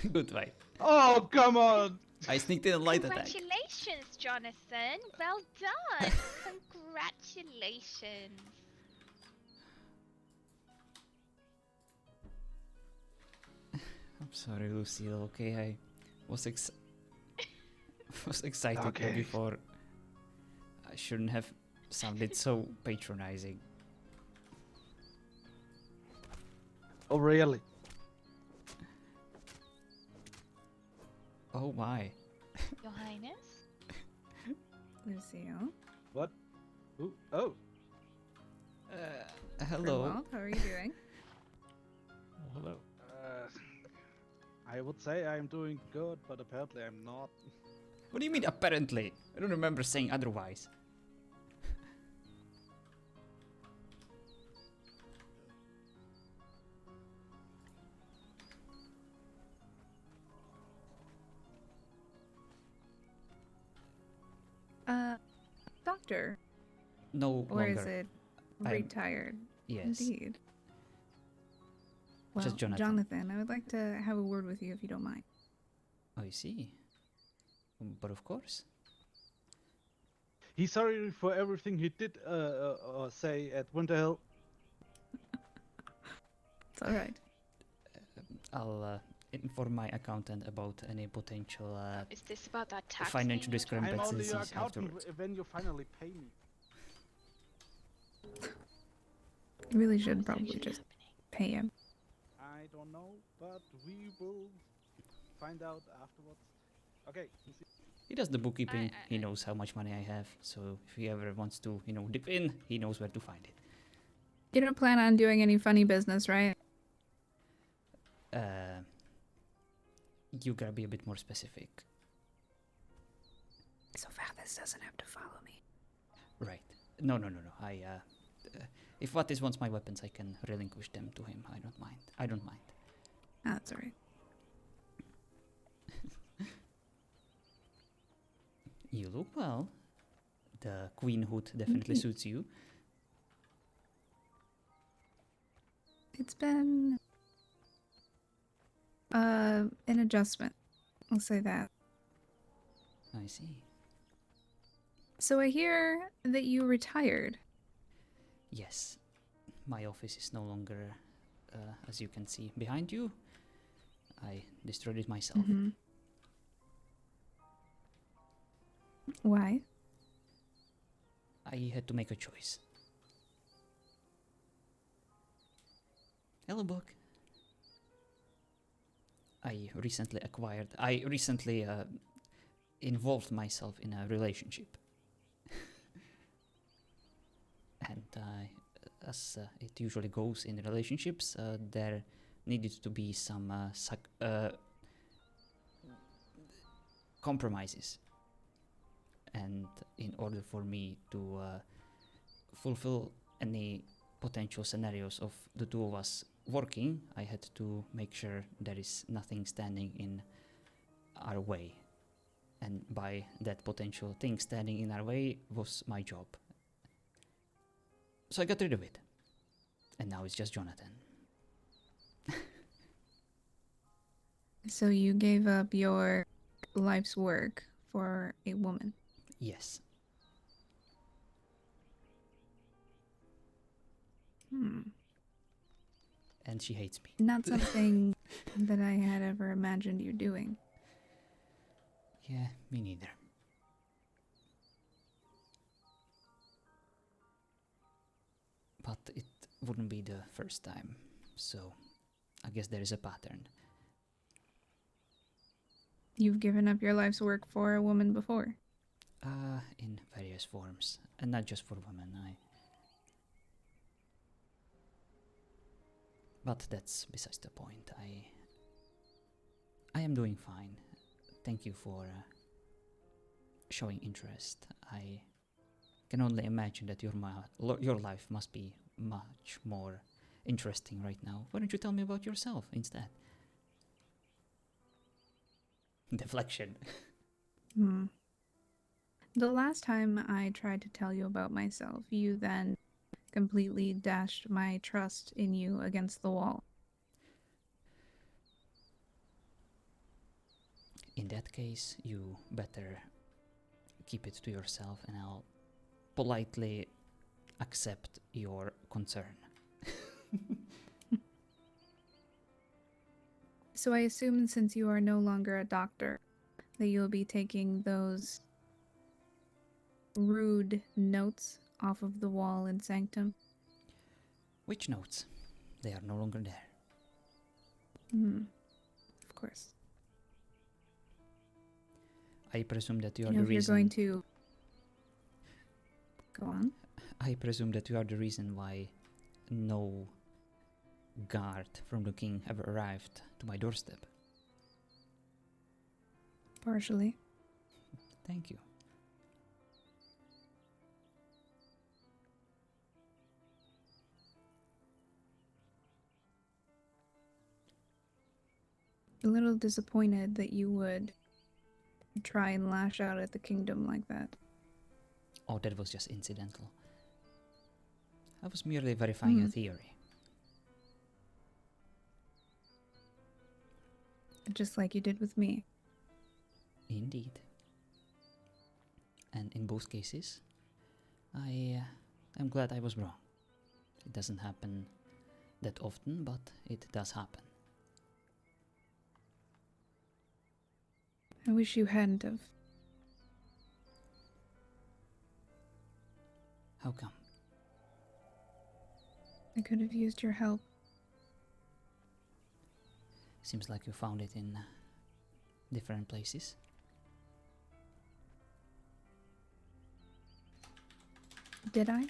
Good vibe. Oh, come on! I sneaked in a light attack. Congratulations, Jonathan. Well done. Congratulations. I'm sorry, Lucille. Okay, I was was excited Okay. before. I shouldn't have sounded so patronizing. Oh, really? Oh my. Your Highness? Lucille. What? Ooh, oh. Hello. Well, how are you doing? Hello. I would say I'm doing good, but apparently I'm not. What do you mean apparently? I don't remember saying otherwise. Doctor. No Or longer. is it I'm- retired? Yes. Indeed. Well, Just Jonathan. I would like to have a word with you if you don't mind. I see. But of course. He's sorry for everything he did say at Winterhill. It's alright. I'll inform my accountant about any potential Is this about that tax financial thing you were talking I'm discrepancies only your afterwards. accountant when you finally pay me. You really about? should What's probably actually just happening? pay him. I don't know, but we will find out afterwards. Okay. He does the bookkeeping. I- He knows how much money I have. So if he ever wants to, dip in, he knows where to find it. You don't plan on doing any funny business, right? You gotta be a bit more specific. So this doesn't have to follow me. Right. No. I, if Vatis wants my weapons, I can relinquish them to him. I don't mind. Ah, that's alright. You look well. The queen hood definitely suits you. It's been an adjustment. I'll say that. I see. So I hear that you retired. Yes. My office is no longer, as you can see behind you. I destroyed it myself. Mhm. Why? I had to make a choice. Hello, Buck. I recently involved myself in a relationship. And as it usually goes in relationships, there needed to be some compromises. And in order for me to fulfill any potential scenarios of the two of us working, I had to make sure there is nothing standing in our way. And by that potential thing standing in our way was my job. So I got rid of it. And now it's just Jonathan. So you gave up your life's work for a woman. Yes. And she hates me. Not something that I had ever imagined you doing. Yeah, me neither. But it wouldn't be the first time, so I guess there is a pattern. You've given up your life's work for a woman before. In various forms, and not just for women. But that's besides the point. I am doing fine. Thank you for showing interest. I can only imagine that your life must be much more interesting right now. Why don't you tell me about yourself instead? Deflection. The last time I tried to tell you about myself, you then completely dashed my trust in you against the wall. that case, you better keep it to yourself, and I'll politely accept your concern. So I assume since you are no longer a doctor, that you'll be taking those rude notes off of the wall in Sanctum. Which notes? They are no longer there. Of course. I presume that you are You know, the if you're reason. going to go on. I presume that you are the reason why no guard from the king ever arrived to my doorstep. Partially. Thank you. A little disappointed that you would try and lash out at the kingdom like that. Oh, that was just incidental. I was merely verifying a theory. Just like you did with me. Indeed. And in both cases, I am glad I was wrong. It doesn't happen that often, but it does happen. I wish you hadn't have. How come? I could have used your help. Seems like you found it in different places. Did I?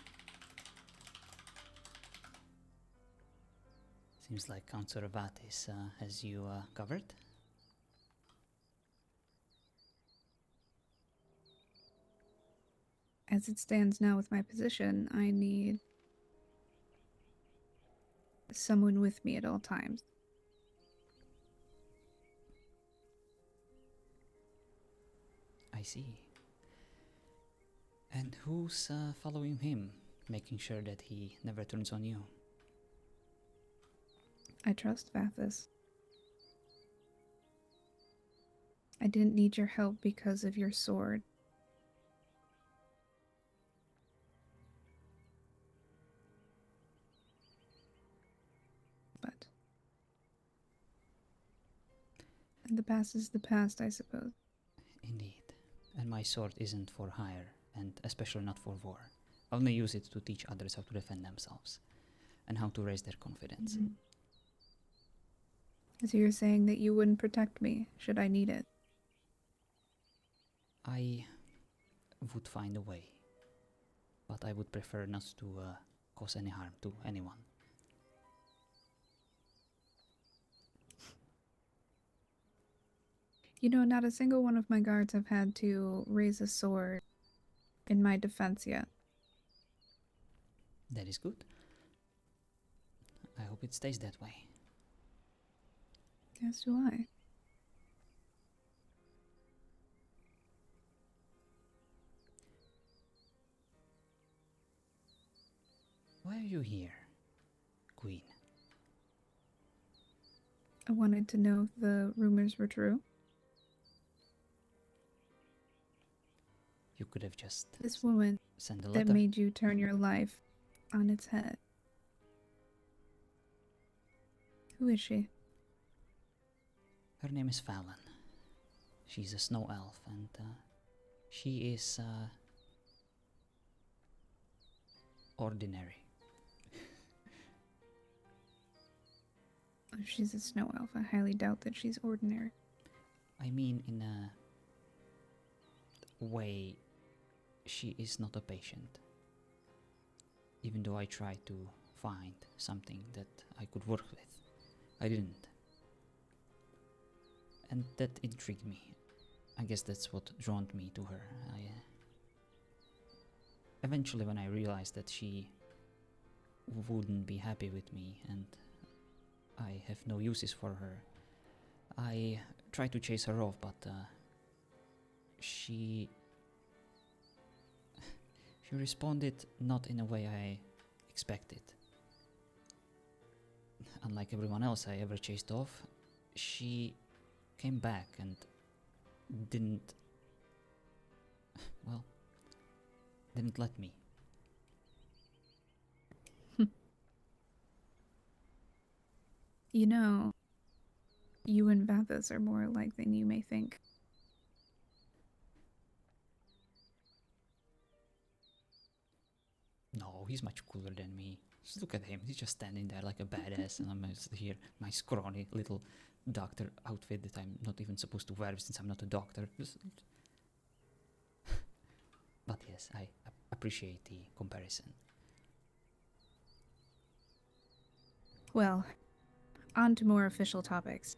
Seems like Count Soravatis has you covered. As it stands now with my position, I need someone with me at all times. I see. And who's following him, making sure that he never turns on you? I trust Vathis. I didn't need your help because of your sword. But the past is the past, I suppose. Indeed. And my sword isn't for hire, and especially not for war. I only use it to teach others how to defend themselves, and how to raise their confidence. So you're saying that you wouldn't protect me, should I need it? I would find a way, but I would prefer not to cause any harm to anyone. You know, not a single one of my guards have had to raise a sword in my defense yet. That is good. I hope it stays that way. As do I. Why are you here, Queen? I wanted to know if the rumors were true. You could have just This woman sent a that letter. made you turn your life on its head. Who is she? Her name is Fallon. She's a snow elf, and she is ordinary. Oh, she's a snow elf. I highly doubt that she's ordinary. I mean, in a way, she is not a patient. Even though I tried to find something that I could work with, I didn't. And that intrigued me. I guess that's what drawn me to her. Eventually, when I realized that she wouldn't be happy with me and I have no uses for her, I tried to chase her off, but she responded not in a way I expected. Unlike everyone else I ever chased off, she came back and didn't, well, didn't let me. You know, you and Vathis are more alike than you may think. No, he's much cooler than me. Just look at him. He's just standing there like a badass, and I'm just here, my scrawny little doctor outfit that I'm not even supposed to wear since I'm not a doctor. But yes, I appreciate the comparison. Well, on to more official topics.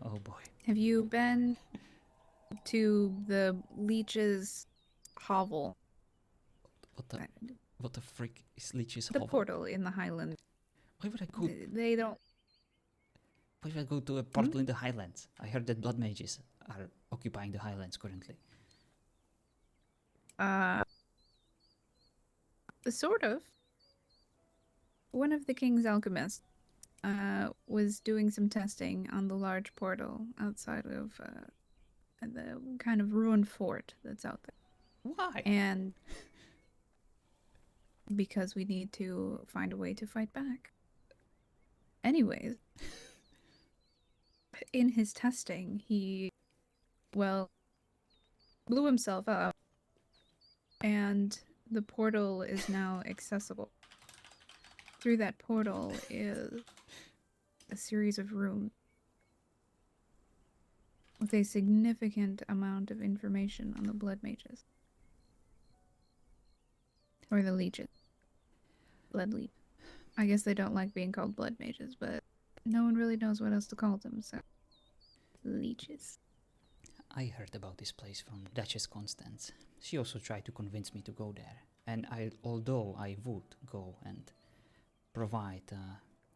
Oh boy. Have you been to the Leech's hovel? What the frick is Leech's The hovel? portal in the Highlands. Why would I go? They don't. Why would I go to a portal in the Highlands? I heard that blood mages are occupying the Highlands currently. Sort of. One of the king's alchemists was doing some testing on the large portal outside of the kind of ruined fort that's out there. Why? And because we need to find a way to fight back. Anyways, in his testing, he, well, blew himself up, and the portal is now accessible. Through that portal is a series of rooms with a significant amount of information on the blood mages. Or the leeches. Blood leech. I guess they don't like being called blood mages, but no one really knows what else to call them, so leeches. I heard about this place from Duchess Constance. She also tried to convince me to go there, and although I would go and provide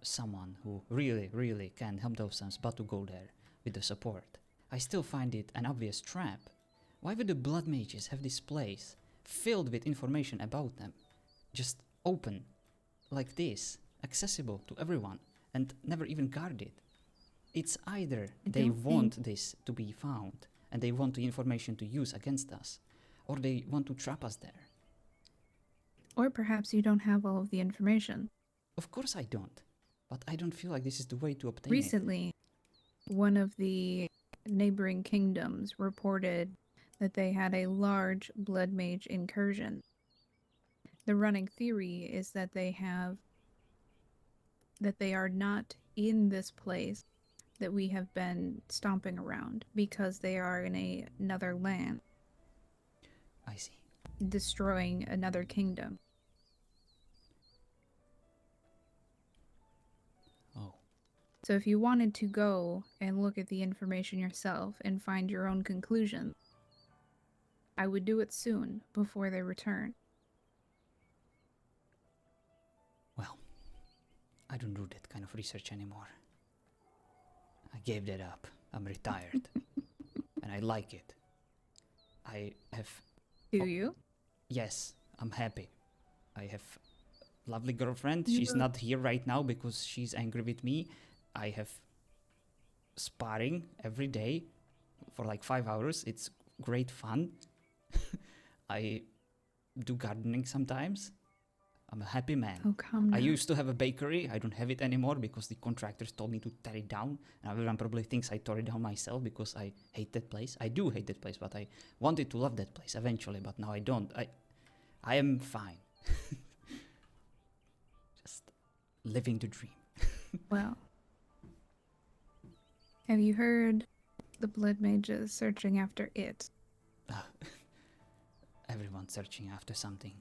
someone who really can help themselves but to go there with the support, I still find it an obvious trap. Why would the blood mages have this place filled with information about them, just open like this, accessible to everyone, and never even guarded? It's either they want this to be found and they want the information to use against us, or they want to trap us there. Or perhaps you don't have all of the information. Of course I don't, but I don't feel like this is the way to obtain Recently, one of the neighboring kingdoms reported that they had a large blood mage incursion. The running theory is that they are not in this place that we have been stomping around because they are in another land. I see. Destroying another kingdom. Oh. So if you wanted to go and look at the information yourself and find your own conclusions, I would do it soon before they return. Well, I don't do that kind of research anymore. I gave that up. I'm retired. And I like it. I have... Do you? Yes, I'm happy. I have a lovely girlfriend. She's not here right now because she's angry with me. I have sparring every day for like 5 hours. It's great fun. I do gardening sometimes. I'm a happy man. Oh, come now. I used to have a bakery. I don't have it anymore because the contractors told me to tear it down. And everyone probably thinks I tore it down myself because I hate that place. I do hate that place, but I wanted to love that place eventually, but now I don't. I am fine. Just living the dream. Well, have you heard the blood mages searching after it? Everyone's searching after something.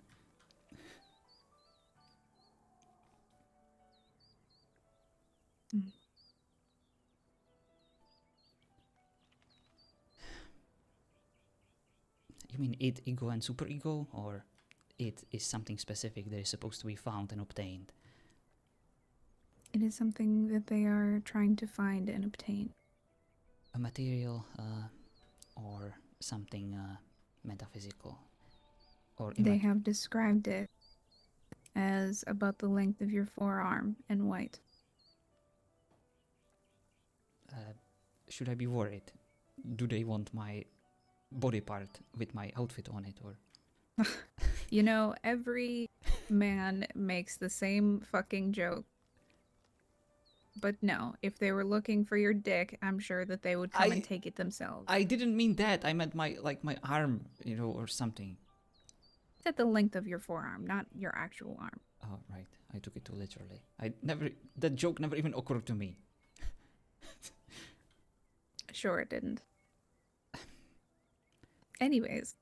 You mean id, ego, and superego, or it is something specific that is supposed to be found and obtained? It is something that they are trying to find and obtain. A material, or something metaphysical? Or They have described it as about the length of your forearm and white. Should I be worried? do they want my body part with my outfit on it, or You know, every man makes the same fucking joke. But no, if they were looking for your dick, I'm sure that they would come and take it themselves. I didn't mean that. I meant my arm, or something. It's at the length of your forearm, not your actual arm. Oh, right. I took it too literally. That joke never even occurred to me. Sure, it didn't. Anyways,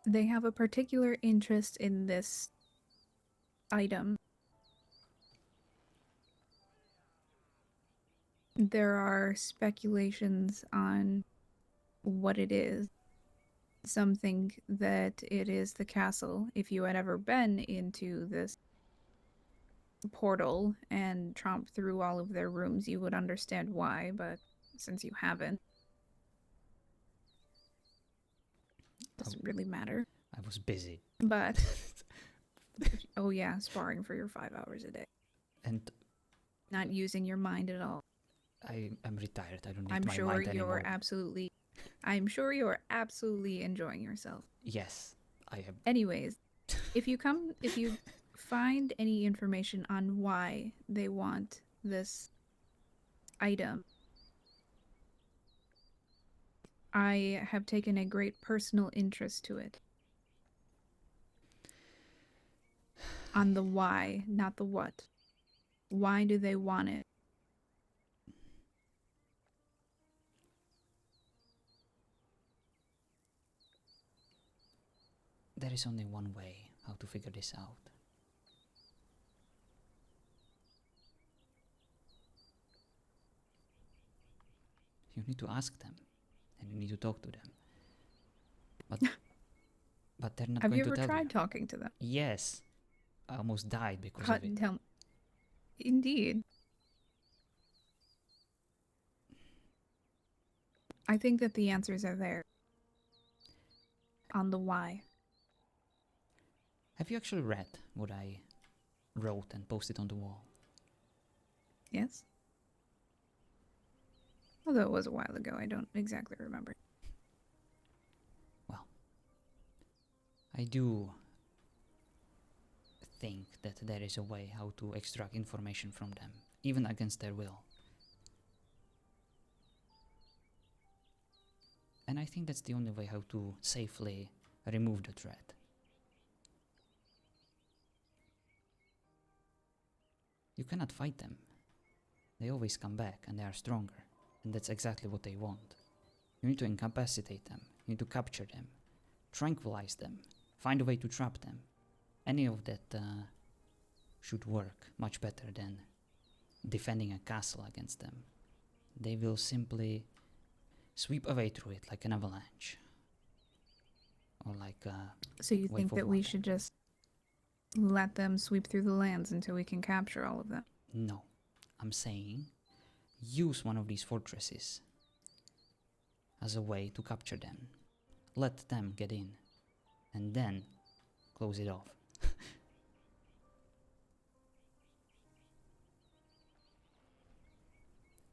they have a particular interest in this item. There are speculations on what it is. Some think that it is the castle. If you had ever been into this portal and tromped through all of their rooms, you would understand why, but since you haven't, it doesn't really matter. I was busy. But, oh yeah, sparring for your 5 hours a day. And Not using your mind at all. I'm retired. I don't need I'm my sure mind anymore. I'm sure you're absolutely enjoying yourself. Yes, I am. Anyways, if you find any information on why they want this item, I have taken a great personal interest to it. On the why, not the what. Why do they want it? There is only one way how to figure this out. You need to ask them, and you need to talk to them. But they're not Have going you to ever tell tried you. talking to them? Yes, I almost died because of it. Indeed. I think that the answers are there. On the why. Have you actually read what I wrote and posted on the wall? Yes? Although it was a while ago, I don't exactly remember. Well, I do think that there is a way how to extract information from them, even against their will. And I think that's the only way how to safely remove the threat. You cannot fight them. They always come back and they are stronger. And that's exactly what they want. You need to incapacitate them. You need to capture them. Tranquilize them. Find a way to trap them. Any of that should work much better than defending a castle against them. They will simply sweep away through it like an avalanche. Or like a So you wave think of that we water. should just let them sweep through the lands until we can capture all of them? No. I'm saying use one of these fortresses as a way to capture them. Let them get in. And then close it off.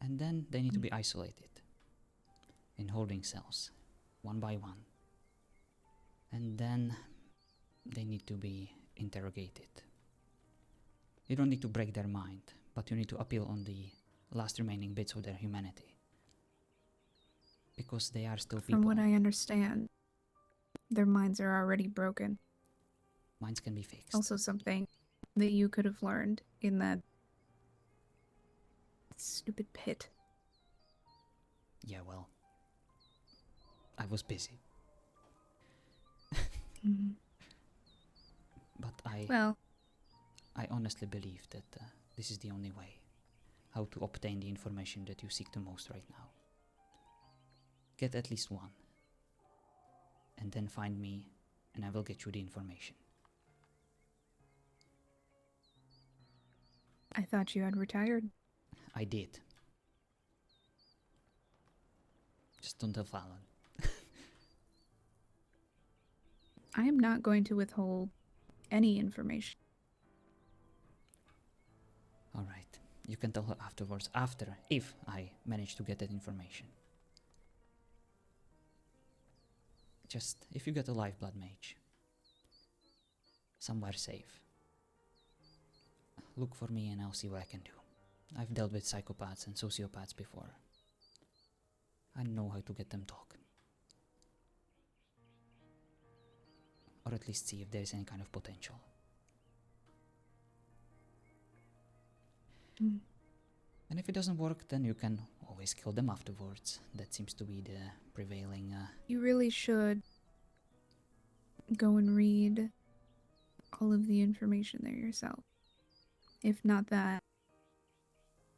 And then they need to be isolated in holding cells, one by one. And then they need to be interrogated. You don't need to break their mind, but you need to appeal on the last remaining bits of their humanity. Because they are still people. From what I understand, their minds are already broken. Minds can be fixed. Also something that you could have learned in that stupid pit. Yeah, well, I was busy. Mm-hmm. But Well, I honestly believe that this is the only way how to obtain the information that you seek the most right now. Get at least one. And then find me, and I will get you the information. I thought you had retired. I did. Just don't tell Fallon. I am not going to withhold any information. Alright. You can tell her afterwards, if I manage to get that information. Just, if you get a lifeblood mage, somewhere safe, look for me and I'll see what I can do. I've dealt with psychopaths and sociopaths before. I know how to get them talking. Or at least see if there is any kind of potential. Mm. And if it doesn't work, then you can always kill them afterwards. That seems to be the prevailing... You really should go and read all of the information there yourself. If not that,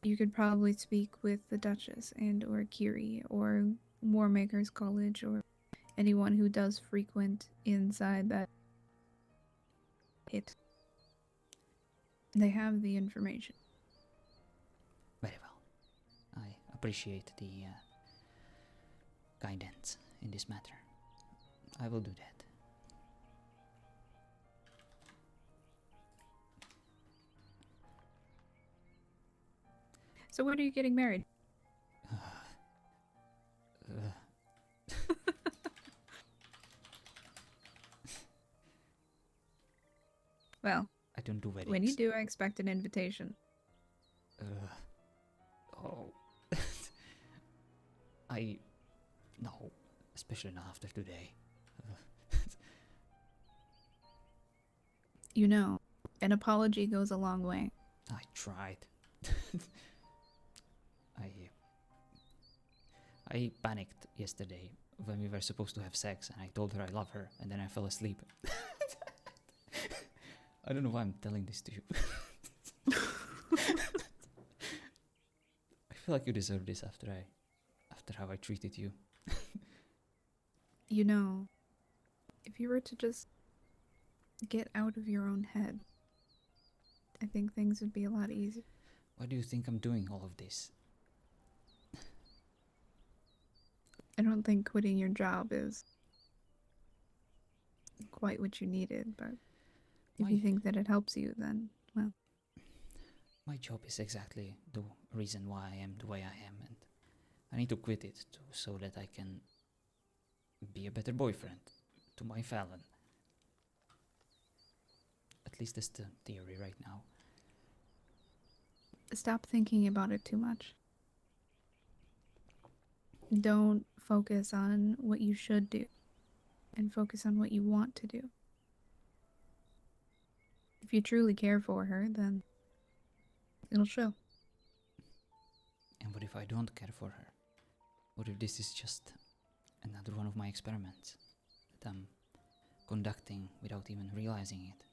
you could probably speak with the Duchess and or Kiri or Warmaker's College or anyone who does frequent inside that pit. They have the information. Very well. I appreciate the guidance in this matter. I will do that. So when are you getting married? Well, I don't do weddings. when you do, I expect an invitation. Oh. No, especially not after today. You know, an apology goes a long way. I tried. I panicked yesterday when we were supposed to have sex and I told her I love her and then I fell asleep. I don't know why I'm telling this to you. I feel like you deserve this after how I treated you. You know, if you were to just get out of your own head, I think things would be a lot easier. Why do you think I'm doing all of this? I don't think quitting your job is quite what you needed, but if you think that it helps you, then, well. My job is exactly the reason why I am the way I am, and I need to quit it so that I can be a better boyfriend to my Fallon. At least that's the theory right now. Stop thinking about it too much. Don't focus on what you should do, and focus on what you want to do. If you truly care for her, then it'll show. And what if I don't care for her? What if this is just another one of my experiments that I'm conducting without even realizing it?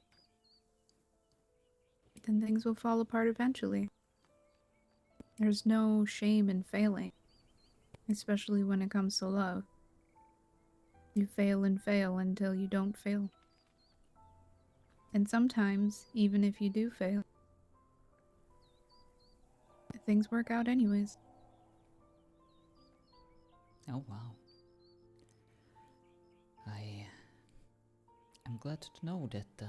Then things will fall apart eventually. There's no shame in failing, especially when it comes to love. You fail and fail until you don't fail. And sometimes, even if you do fail, things work out anyways. Oh wow. I'm glad to know that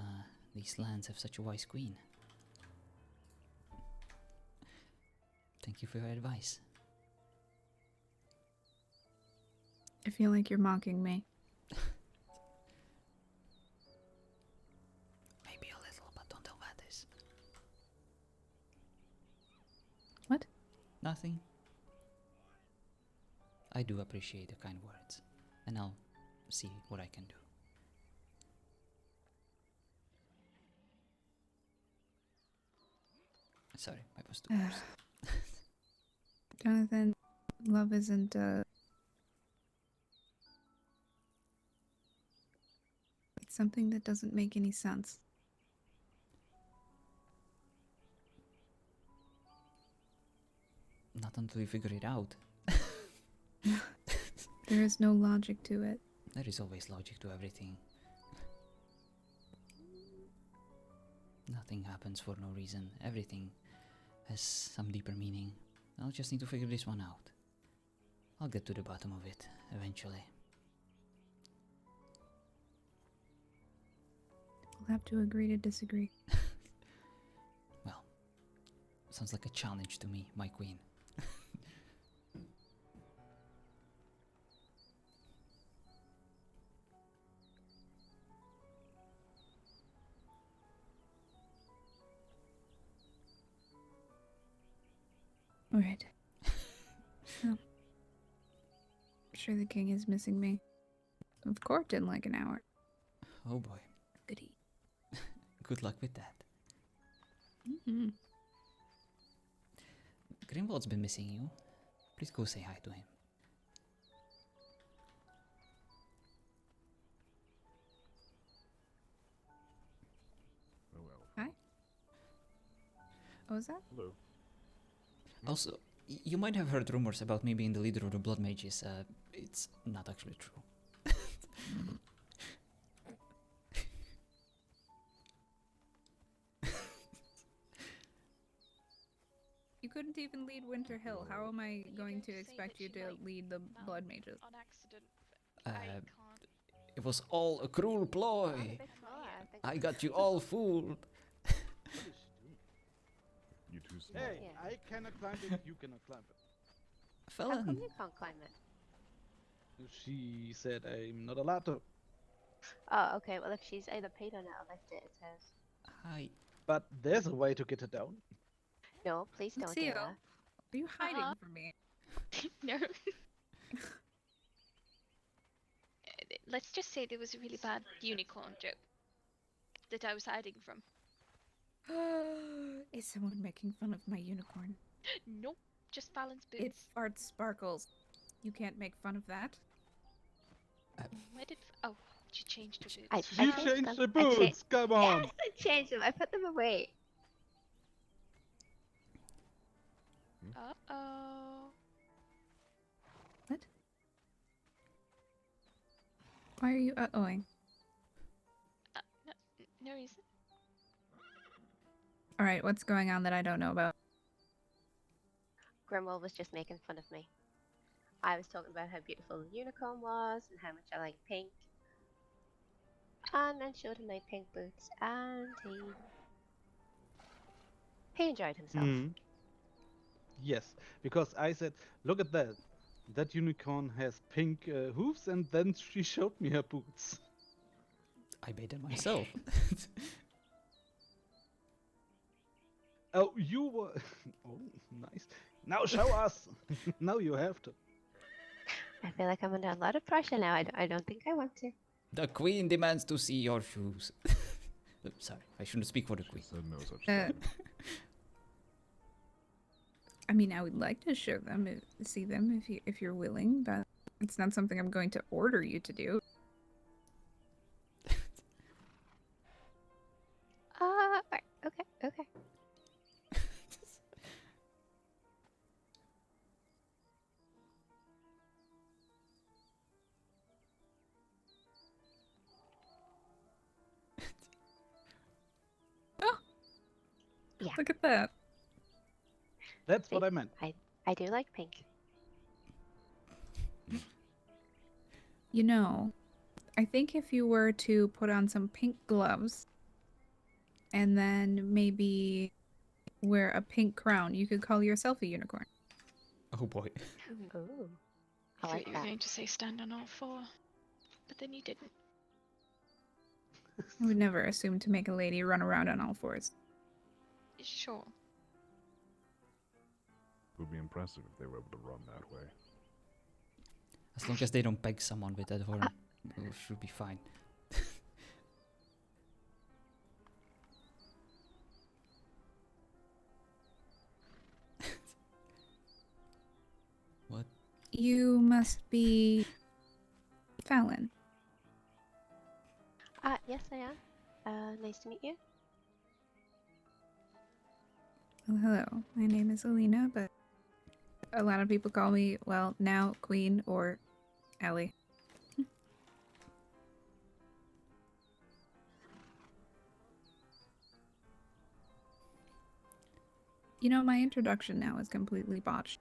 these lands have such a wise queen. Thank you for your advice. I feel like you're mocking me. Maybe a little, but don't tell Mattis. What? Nothing. I do appreciate the kind words, and I'll see what I can do. Sorry, I was too close. Jonathan, love isn't, it's something that doesn't make any sense. Not until you figure it out. There is no logic to it. There is always logic to everything. Nothing happens for no reason. Everything has some deeper meaning. I'll just need to figure this one out. I'll get to the bottom of it eventually. We'll have to agree to disagree. Well, Sounds like a challenge to me, my queen. Alright. Well, I'm sure the king is missing me. Of course, in like an hour. Oh boy. Goody. Good luck with that. Mm-hmm. Grimwald's been missing you. Please go say hi to him. Oh well. Hi. What was that? Hello. Also, you might have heard rumors about me being the leader of the Blood Mages. It's not actually true. You couldn't even lead Winter Hill. How am I going to don't say expect that you she to might lead the melt Blood Mages? on accident. Uh, I can't. It was all a cruel ploy. I'm not here. I got you all fooled. What is she doing? You too small. Hey, Yeah. I cannot climb it, you cannot climb it. How come Felon. you can't climb it? She said I'm not allowed to. Oh, okay. Well, if she's either paid on it or left it, it's hers. Hi. But there's a way to get it down. No, please don't do Seal, that. are you hiding Uh-huh. from me? No. Let's just say there was a really bad unicorn joke that I was hiding from. Is someone making fun of my unicorn? Nope, just balance It boots. farts sparkles. You can't make fun of that. Where did? Oh, she changed her boots. I She changed changed them. the I cha- boots, come on! Yes, I changed them. I put them away. Uh oh. What? Why are you uh-ohing? No reason. Alright, what's going on that I don't know about? Grimwald was just making fun of me. I was talking about how beautiful the unicorn was and how much I like pink. And then showed him my pink boots, and he enjoyed himself. Hmm. Yes, because I said, look at that. That unicorn has pink hooves, and then she showed me her boots. I made them myself. Oh, you were. Oh, nice. Now show us. Now you have to. I feel like I'm under a lot of pressure now. I don't think I want to. The queen demands to see your shoes. Sorry, I shouldn't speak for the She queen. said no such Uh, thing. I mean, I would like to show them, see them if you're willing, but it's not something I'm going to order you to do. Right, okay, okay. Yeah. Look at that. That's See? what I meant. I do like pink. You know, I think if you were to put on some pink gloves and then maybe wear a pink crown, you could call yourself a unicorn. Oh boy. Ooh. I I thought like you were that. going to say stand on all four, but then you didn't. I would never assume to make a lady run around on all fours. Sure. It would be impressive if they were able to run that way. As long as they don't peg someone with that horn, it should be fine. What? You must be Fallon. Yes, I am. Nice to meet you. Well, hello. My name is Alina, but a lot of people call me, well, now Queen or Ellie. You know, my introduction now is completely botched.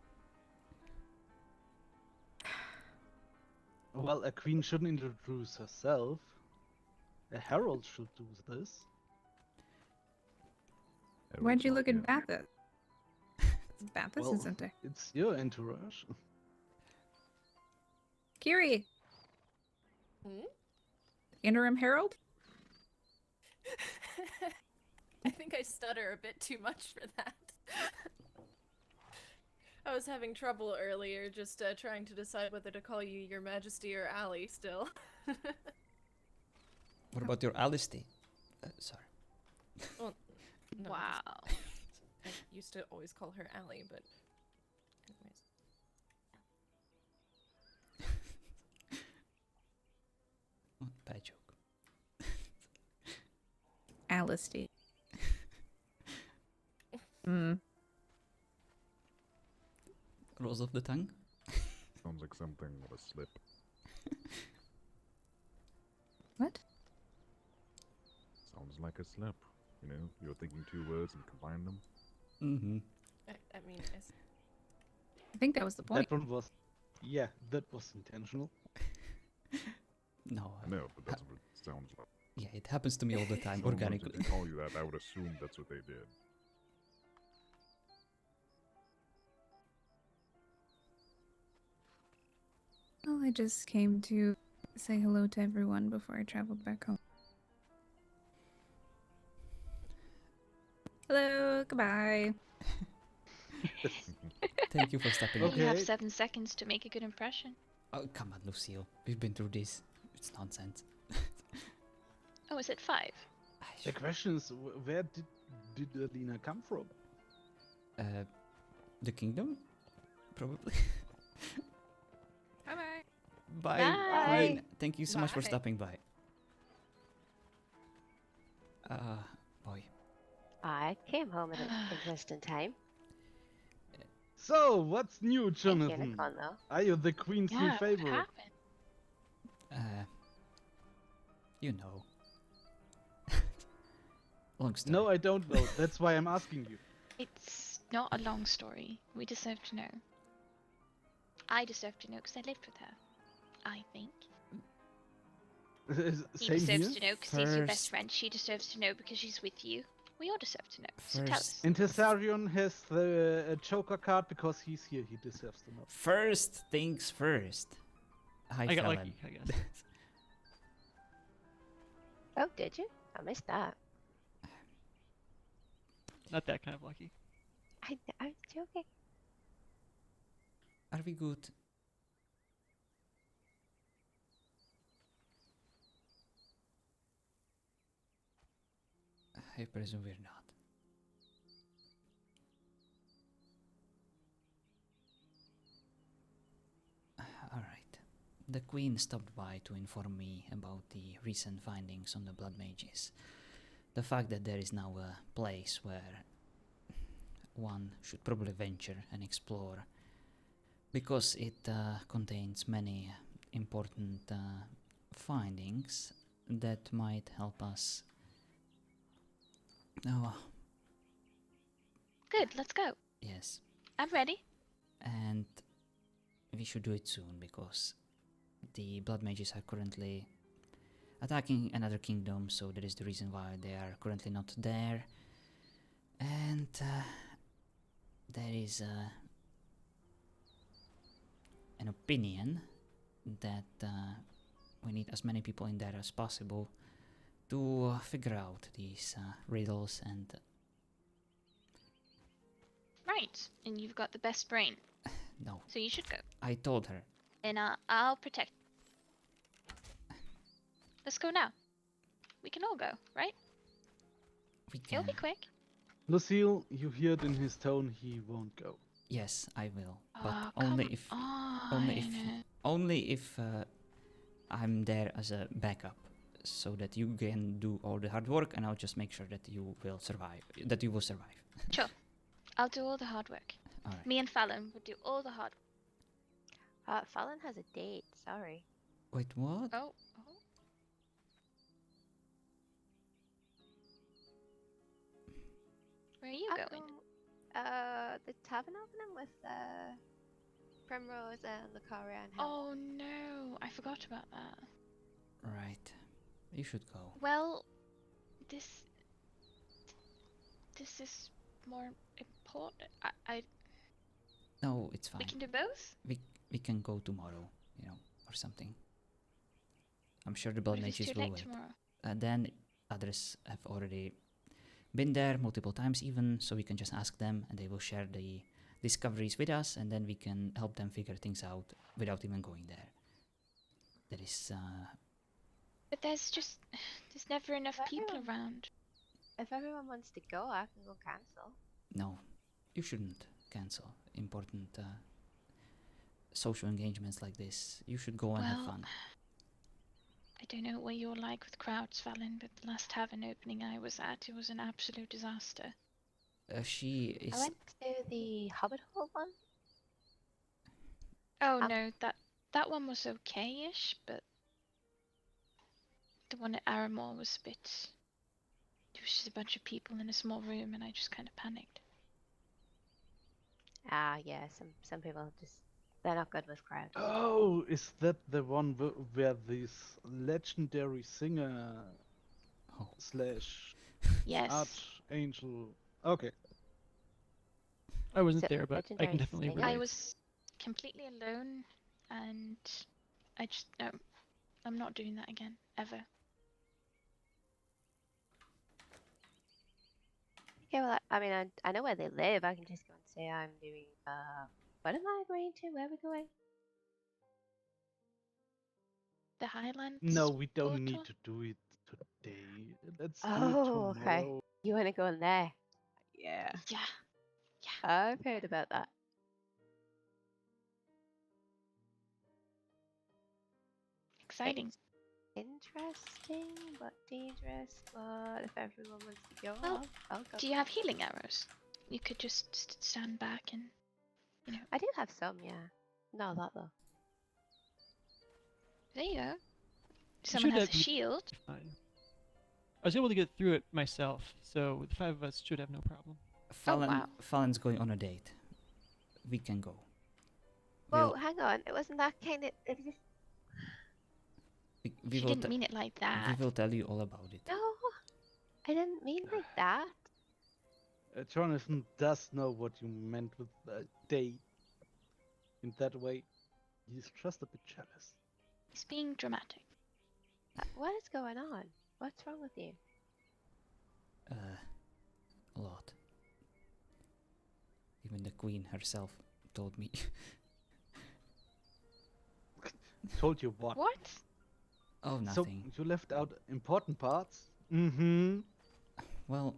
Well, a queen shouldn't introduce herself. A herald should do this. Why'd you Everyone's look like at Batheth? Bathis Well, isn't there. it's your entourage. Kiri, Hmm? interim herald. I think I stutter a bit too much for that. I was having trouble earlier just trying to decide whether to call you Your Majesty or Ally still. What about your Alistair? Sorry. Well, no, Wow. I used to always call her Ally, but anyways. Oh, bad joke. Alistair. Hmm. Rolls off the tongue. Sounds like something of a slip. What? Sounds like a slip. You know, you're thinking two words and combine them. Mm-hmm. I mean, I think that was the point. That one was, yeah, that was intentional. No. I know, but that's what it sounds like. Yeah, it happens to me all the time, Someone organically. didn't call you that. I would assume that's what they did. Well, I just came to say hello to everyone before I traveled back home. Hello, goodbye. Thank you for stepping You up. have Okay. 7 seconds to make a good impression. Oh, come on, Lucille. We've been through this. It's nonsense. Oh, is it 5? The question is, where did Alina come from? The kingdom? Probably. Bye bye. Bye, Bye. Queen. Thank you so much for Bye. stopping by. Boy. I came home at just in time. So, what's new, Thank Jonathan? Unicorn, though. Are you the queen's new Yeah, what favorite? happened? You know. Long story. No, I don't know. That's why I'm asking you. It's not a long story. We deserve to know. I deserve to know because I lived with her. I think. He Same here. deserves to know because he's your best First- friend. She deserves to know because she's with you. We all deserve to know. So tell First- us. And Tessarion has the Joker card because he's here. He deserves to know. First things first. Hi, I got Fallon. lucky, I guess. Oh, did you? I missed that. Not that kind of lucky. I was joking. Are we good? I presume we're not. Alright. The Queen stopped by to inform me about the recent findings on the Blood Mages. The fact that there is now a place where one should probably venture and explore, because it contains many important findings that might help us. Oh, Good, let's go. yes. I'm ready. And we should do it soon because the Blood Mages are currently attacking another kingdom, so that is the reason why they are currently not there. And there is an opinion that we need as many people in there as possible to figure out these riddles and Right. And you've got the best brain. no, So you should go. I told her. And I'll protect. Let's go now. We can all go, right? We It'll can. be quick. Lucille, you hear it in his tone. He won't go. Yes, I will, but Oh, only come if on. only if I'm there as a backup, so that you can do all the hard work, and I'll just make sure that you will survive. That you will survive. Sure. I'll do all the hard work. All right. Me and Fallon will do all the hard. Fallon has a date. Sorry. Wait, what? Oh. Where are you I'll going? go, the tavern opening with Primrose and Lucaria and Helen. Oh no, I forgot about that. Right. You should go. Well, this is more important. No, it's We fine. can do both? We can go tomorrow, you know, or something. I'm sure the blood What if it's mages too will late wait. tomorrow? Then others have already been there multiple times even, so we can just ask them and they will share the discoveries with us, and then we can help them figure things out without even going there. There is But there's never enough people Everyone- around. If everyone wants to go, I can go cancel. no, you shouldn't cancel important social engagements like this. You should go and have Well, fun. I don't know what you're like with crowds, Fallon, but the last tavern opening I was at, it was an absolute disaster. She I is went to the Hobbit Hole one. Oh Um, no, that one was okay-ish, but the one at Aramore was a bit. It was just a bunch of people in a small room, and I just kind of panicked. Yeah, some people just they're not good with crowds. Oh, is that the one where this legendary singer oh, slash Yes. archangel? Okay. I wasn't So, there, but I can legendary definitely singer? relate. I was completely alone, and I just no, I'm not doing that again ever. Okay, well, I mean, I know where they live. I can just go and say I'm doing. What am I going to? Where are we going? The Highlands. No, we don't portal? need to do it today. Let's do it Oh, okay. tomorrow. You want to go in there? Yeah, Yeah. I've heard about that. Exciting. Interesting, but dangerous. But if everyone wants to go, Well, I'll go. Do you have healing arrows? You could just stand back and, I do have some, yeah. No, a lot though. there you go. You Someone should has a have- shield. Fine. I was able to get through it myself, so the 5 of us should have no problem. wow. Fallon's going on a date. We can go. Whoa, We'll- hang on. It wasn't that kind of. It was just. we She will didn't mean it like we that. will tell you all about it. No, I didn't mean like that. Jonathan does know what you meant with date. In that way, he's just a bit jealous. He's being dramatic. What is going on? What's wrong with you? A lot. Even the queen herself told me. Told you what? What? Oh, So nothing. you left out important parts? Mm-hmm. Well,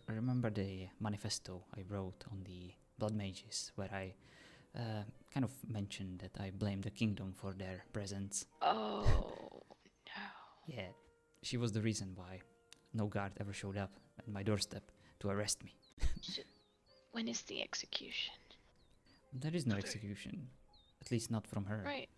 remember the manifesto I wrote on the Blood Mages, where I kind of mentioned that I blame the kingdom for their presence. Oh no. Yeah, she was the reason why no guard ever showed up at my doorstep to arrest me. So, when is the execution? There is no execution, at least not from her. Right.